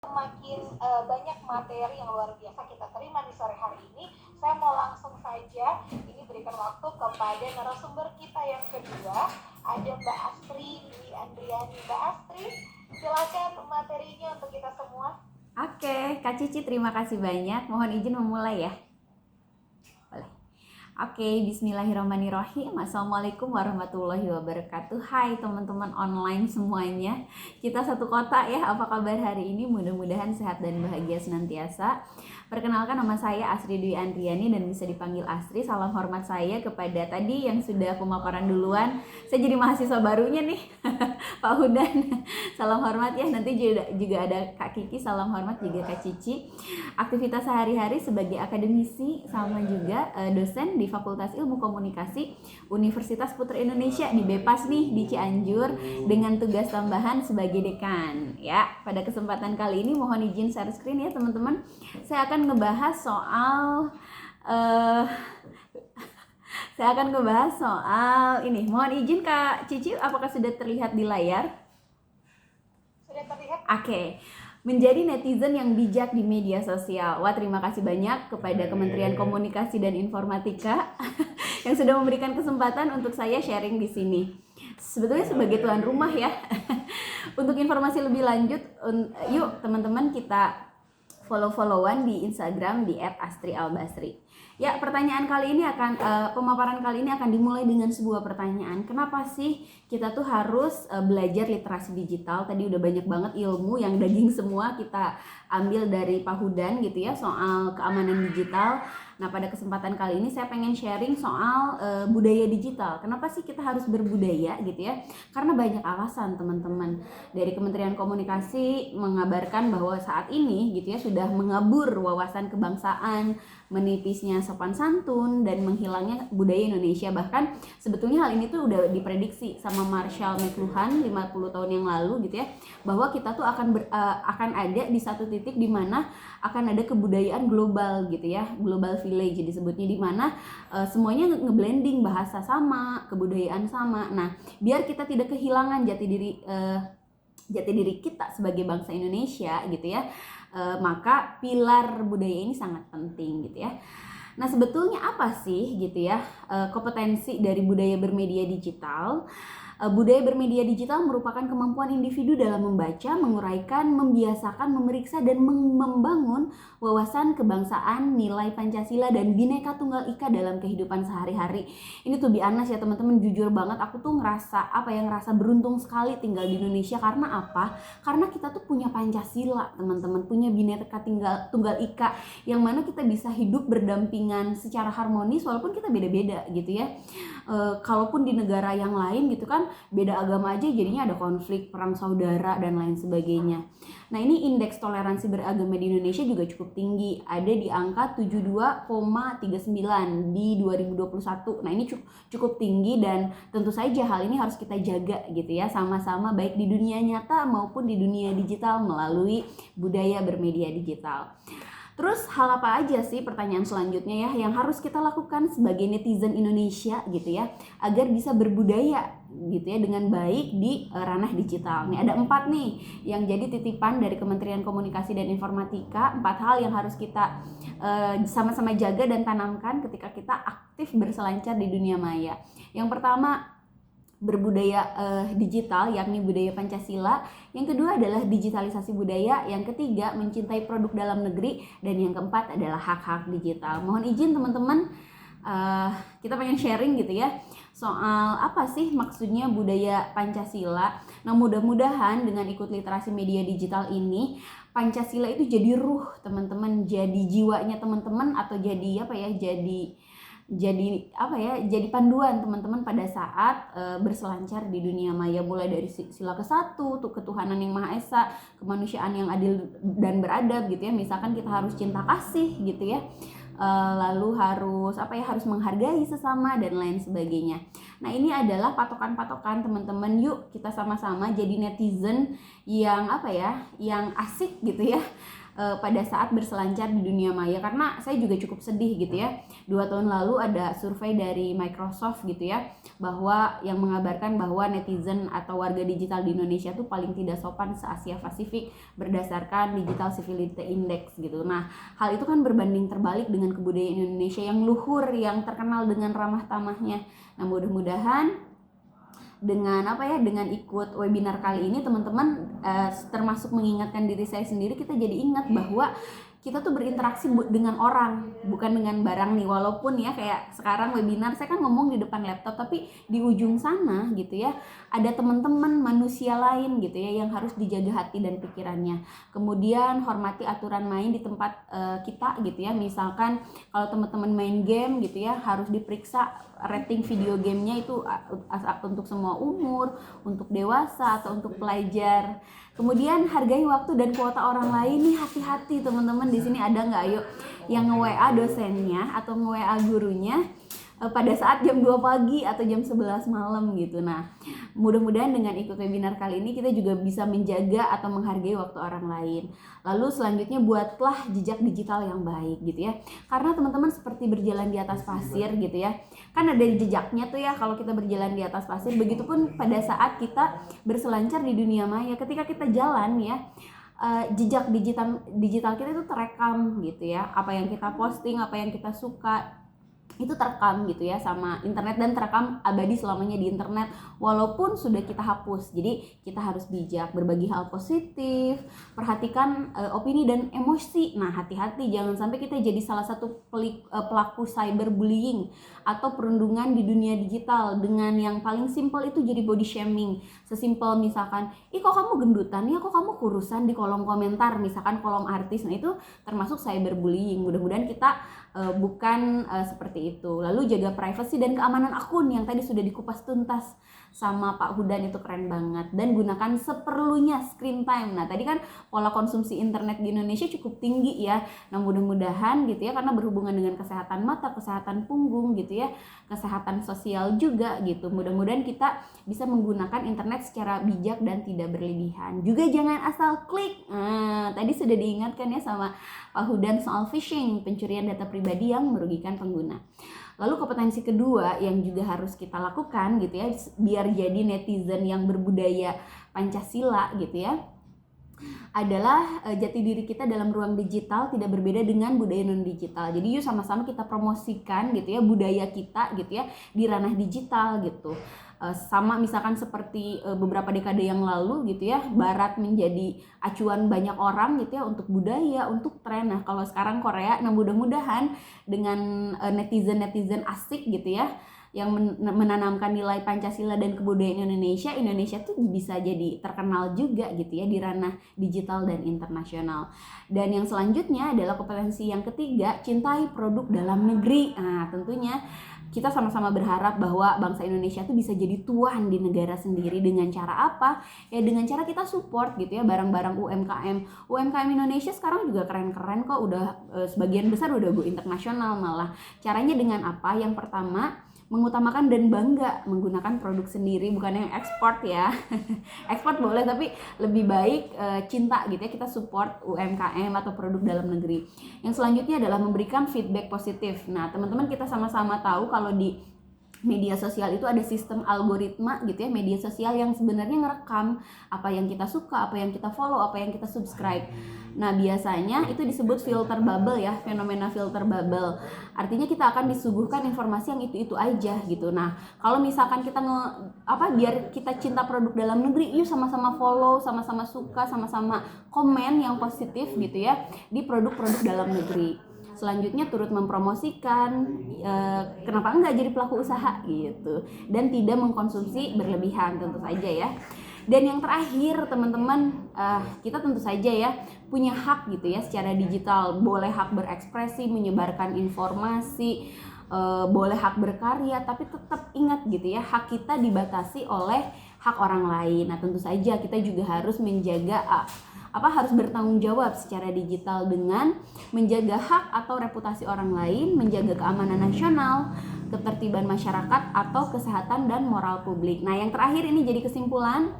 Semakin banyak materi yang luar biasa kita terima di sore hari ini, saya mau langsung saja ini berikan waktu kepada narasumber kita yang kedua, ada Mbak Astri Dwi Andriani. Mbak Astri, silakan materinya untuk kita semua. Oke, Kak Cici, terima kasih banyak. Mohon izin memulai ya. Boleh. Oke, bismillahirrahmanirrahim. Assalamualaikum warahmatullahi wabarakatuh. Hai teman-teman online semuanya. Kita satu kota ya, apa kabar hari ini? Mudah-mudahan sehat dan bahagia senantiasa. Perkenalkan, nama saya Astri Dwi Andriani dan bisa dipanggil Astri. Salam hormat saya kepada tadi yang sudah pemaparan duluan. Saya jadi mahasiswa barunya nih, Pak Hudan. Salam hormat ya. Nanti juga ada Kak Kiki, salam hormat juga Kak Cici. Aktivitas sehari-hari sebagai akademisi sama juga dosen di Fakultas Ilmu Komunikasi Universitas Putra Indonesia di BEPAS nih di Cianjur dengan tugas tambahan sebagai dekan ya. Pada kesempatan kali ini mohon izin share screen ya teman-teman. Saya akan ngebahas soal ini. Mohon izin Kak Cici, apakah sudah terlihat di layar? Sudah terlihat? Oke. Menjadi netizen yang bijak di media sosial. Wah, terima kasih banyak kepada Kementerian Komunikasi dan Informatika yang sudah memberikan kesempatan untuk saya sharing di sini. Sebetulnya sebagai tuan rumah ya. Untuk informasi lebih lanjut, yuk teman-teman kita follow-followan di Instagram di @astrialbasri. Ya, pemaparan kali ini akan dimulai dengan sebuah pertanyaan. Kenapa sih kita tuh harus belajar literasi digital? Tadi udah banyak banget ilmu yang daging semua kita ambil dari Pak Hudan gitu ya, soal keamanan digital. Nah, pada kesempatan kali ini saya pengen sharing soal budaya digital. Kenapa sih kita harus berbudaya gitu ya? Karena banyak alasan teman-teman. Dari Kementerian Komunikasi mengabarkan bahwa saat ini gitu ya sudah mengabur wawasan kebangsaan, menipisnya sopan santun, dan menghilangnya budaya Indonesia. Bahkan sebetulnya hal ini tuh udah diprediksi sama Marshall McLuhan 50 tahun yang lalu gitu ya, bahwa kita tuh akan ada di satu titik di mana akan ada kebudayaan global gitu ya, global village disebutnya, di mana semuanya ngeblending, bahasa sama, kebudayaan sama. Nah, biar kita tidak kehilangan jati diri kita sebagai bangsa Indonesia gitu ya, maka pilar budaya ini sangat penting gitu ya. Nah, sebetulnya apa sih gitu ya kompetensi dari budaya bermedia digital? Budaya bermedia digital merupakan kemampuan individu dalam membaca, menguraikan, membiasakan, memeriksa, dan membangun wawasan kebangsaan, nilai Pancasila, dan Bhinneka Tunggal Ika dalam kehidupan sehari-hari. Ini tuh bianas ya teman-teman, jujur banget aku tuh ngerasa beruntung sekali tinggal di Indonesia. Karena apa? Karena kita tuh punya Pancasila teman-teman, punya Bhinneka Tunggal Ika, yang mana kita bisa hidup berdampingan secara harmonis walaupun kita beda-beda gitu ya. Kalaupun di negara yang lain gitu kan, beda agama aja jadinya ada konflik, perang saudara, dan lain sebagainya. Nah, ini indeks toleransi beragama di Indonesia juga cukup tinggi, ada di angka 72,39 di 2021. Nah, ini cukup tinggi dan tentu saja hal ini harus kita jaga gitu ya, sama-sama baik di dunia nyata maupun di dunia digital melalui budaya bermedia digital. Terus hal apa aja sih, pertanyaan selanjutnya ya, yang harus kita lakukan sebagai netizen Indonesia gitu ya, agar bisa berbudaya gitu ya dengan baik di ranah digital. Nih ada 4 nih yang jadi titipan dari Kementerian Komunikasi dan Informatika, 4 hal yang harus kita sama-sama jaga dan tanamkan ketika kita aktif berselancar di dunia maya. Yang pertama, berbudaya digital, yakni budaya Pancasila. Yang kedua adalah digitalisasi budaya. Yang ketiga, mencintai produk dalam negeri. Dan yang keempat adalah hak-hak digital. Mohon izin teman-teman, kita pengen sharing gitu ya soal apa sih maksudnya budaya Pancasila. Nah, mudah-mudahan dengan ikut literasi media digital ini, Pancasila itu jadi ruh teman-teman, jadi jiwanya teman-teman, atau jadi jadi panduan teman-teman pada saat berselancar di dunia maya, mulai dari sila ke-1 tuh ketuhanan yang Maha Esa, kemanusiaan yang adil dan beradab gitu ya. Misalkan kita harus cinta kasih gitu ya, lalu harus menghargai sesama dan lain sebagainya. Nah, ini adalah patokan-patokan teman-teman. Yuk kita sama-sama jadi netizen yang yang asik gitu ya, pada saat berselancar di dunia maya. Karena saya juga cukup sedih gitu ya. 2 tahun lalu ada survei dari Microsoft gitu ya, bahwa yang mengabarkan bahwa netizen atau warga digital di Indonesia tuh paling tidak sopan se-Asia Pasifik berdasarkan Digital Civility Index gitu. Nah, hal itu kan berbanding terbalik dengan kebudayaan Indonesia yang luhur, yang terkenal dengan ramah tamahnya. Nah, mudah-mudahan dengan dengan ikut webinar kali ini teman-teman termasuk mengingatkan diri saya sendiri, kita jadi ingat bahwa kita tuh berinteraksi dengan orang, bukan dengan barang nih. Walaupun ya kayak sekarang webinar saya kan ngomong di depan laptop, tapi di ujung sana gitu ya ada teman-teman manusia lain gitu ya yang harus dijaga hati dan pikirannya. Kemudian hormati aturan main di tempat kita gitu ya. Misalkan kalau teman-teman main game gitu ya, harus diperiksa rating video gamenya itu untuk semua umur, untuk dewasa atau untuk pelajar. Kemudian hargai waktu dan kuota orang lain nih, hati-hati teman-teman. Di sini ada nggak ayo yang nge-WA dosennya atau nge-WA gurunya pada saat jam 2 pagi atau jam 11 malam gitu. Nah, mudah-mudahan dengan ikut webinar kali ini kita juga bisa menjaga atau menghargai waktu orang lain. Lalu selanjutnya buatlah jejak digital yang baik gitu ya. Karena teman-teman seperti berjalan di atas pasir gitu ya. Kan ada jejaknya tuh ya kalau kita berjalan di atas pasir. Begitupun pada saat kita berselancar di dunia maya. Ketika kita jalan ya, jejak digital kita itu terekam gitu ya. Apa yang kita posting, apa yang kita suka, itu terekam gitu ya sama internet dan terekam abadi selamanya di internet walaupun sudah kita hapus. Jadi kita harus bijak, berbagi hal positif, perhatikan opini dan emosi. Nah, hati-hati jangan sampai kita jadi salah satu pelaku cyberbullying atau perundungan di dunia digital dengan yang paling simpel itu jadi body shaming. Sesimpel misalkan, ih kok kamu gendutan ya, kok kamu kurusan di kolom komentar, misalkan kolom artis. Nah, itu termasuk cyberbullying. Mudah-mudahan kita bukan seperti itu. Lalu jaga privasi dan keamanan akun yang tadi sudah dikupas tuntas sama Pak Hudan, itu keren banget. Dan gunakan seperlunya screen time. Nah, tadi kan pola konsumsi internet di Indonesia cukup tinggi ya. Nah, mudah-mudahan gitu ya, karena berhubungan dengan kesehatan mata, kesehatan punggung gitu ya, kesehatan sosial juga gitu. Mudah-mudahan kita bisa menggunakan internet secara bijak dan tidak berlebihan. Juga jangan asal klik. Tadi sudah diingatkan ya sama Pak Hudan soal phishing, pencurian data pribadi yang merugikan pengguna. Lalu kompetensi kedua yang juga harus kita lakukan gitu ya, biar jadi netizen yang berbudaya Pancasila gitu ya, adalah jati diri kita dalam ruang digital tidak berbeda dengan budaya non digital. Jadi yuk sama-sama kita promosikan gitu ya budaya kita gitu ya di ranah digital gitu. Sama misalkan seperti beberapa dekade yang lalu gitu ya, Barat menjadi acuan banyak orang gitu ya untuk budaya, untuk tren. Nah, kalau sekarang Korea, nah mudah-mudahan dengan netizen-netizen asik gitu ya yang menanamkan nilai Pancasila dan kebudayaan Indonesia tuh bisa jadi terkenal juga gitu ya di ranah digital dan internasional. Dan yang selanjutnya adalah kompetensi yang ketiga, cintai produk dalam negeri. Nah, tentunya kita sama-sama berharap bahwa bangsa Indonesia tuh bisa jadi tuan di negara sendiri. Dengan cara apa? Ya dengan cara kita support gitu ya barang-barang UMKM. UMKM Indonesia sekarang juga keren-keren kok, udah sebagian besar udah go internasional malah. Caranya dengan apa? Yang pertama, mengutamakan dan bangga menggunakan produk sendiri, bukan yang ekspor ya. Ekspor boleh, tapi lebih baik cinta gitu ya, kita support UMKM atau produk dalam negeri. Yang selanjutnya adalah memberikan feedback positif. Nah, teman-teman kita sama-sama tahu kalau di media sosial itu ada sistem algoritma gitu ya, media sosial yang sebenarnya ngerekam apa yang kita suka, apa yang kita follow, apa yang kita subscribe. Nah, biasanya itu disebut filter bubble ya, fenomena filter bubble. Artinya kita akan disuguhkan informasi yang itu-itu aja gitu. Nah, kalau misalkan kita biar kita cinta produk dalam negeri, yuk sama-sama follow, sama-sama suka, sama-sama komen yang positif gitu ya di produk-produk dalam negeri. Selanjutnya turut mempromosikan, kenapa enggak jadi pelaku usaha gitu, dan tidak mengkonsumsi berlebihan tentu saja ya. Dan yang terakhir teman-teman, kita tentu saja ya punya hak gitu ya secara digital, boleh hak berekspresi, menyebarkan informasi, boleh hak berkarya, tapi tetap ingat gitu ya, hak kita dibatasi oleh hak orang lain. Nah, tentu saja kita juga harus menjaga harus bertanggung jawab secara digital dengan menjaga hak atau reputasi orang lain, menjaga keamanan nasional, ketertiban masyarakat atau kesehatan dan moral publik. Nah, yang terakhir ini jadi kesimpulan,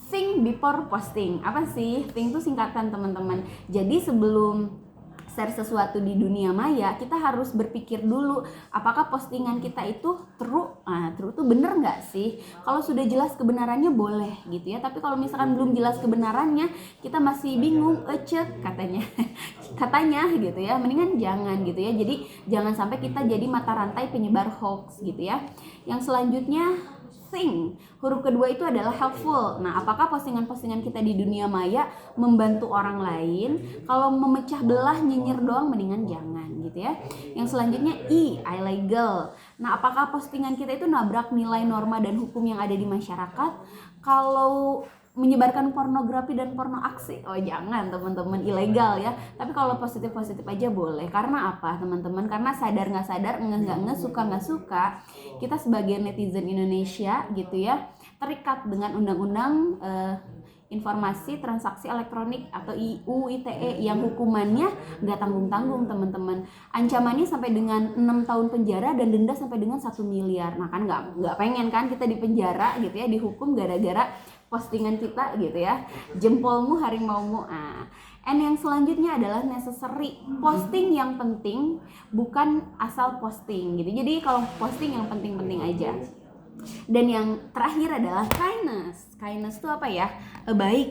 think before posting. Apa sih? Think itu singkatan teman-teman. Jadi sebelum share sesuatu di dunia maya, kita harus berpikir dulu apakah postingan kita itu true. True itu bener nggak sih? Kalau sudah jelas kebenarannya boleh gitu ya. Tapi kalau misalkan belum jelas kebenarannya, kita masih bingung, katanya, katanya gitu ya. Mendingan jangan gitu ya. Jadi jangan sampai kita jadi mata rantai penyebar hoax gitu ya. Yang selanjutnya think. Huruf kedua itu adalah helpful. Nah, apakah postingan-postingan kita di dunia maya membantu orang lain? Kalau memecah belah, nyinyir doang, mendingan jangan gitu ya. Yang selanjutnya illegal. Nah, apakah postingan kita itu nabrak nilai norma dan hukum yang ada di masyarakat? Kalau menyebarkan pornografi dan porno aksi, jangan teman-teman, ilegal ya. Tapi kalau positif-positif aja boleh. Karena apa teman-teman? Karena sadar nggak sadar, nggak suka nggak suka, kita sebagai netizen Indonesia gitu ya, terikat dengan undang-undang informasi transaksi elektronik atau UU ITE yang hukumannya nggak tanggung-tanggung teman-teman. Ancamannya sampai dengan 6 tahun penjara dan denda sampai dengan 1 miliar. Nah kan nggak pengen kan kita di penjara gitu ya, dihukum gara-gara postingan kita gitu ya, jempolmu harimaumu. And yang selanjutnya adalah necessary. Posting yang penting, bukan asal posting gitu. Jadi kalau posting yang penting-penting aja. Dan yang terakhir adalah kindness. Kindness itu apa ya? Baik.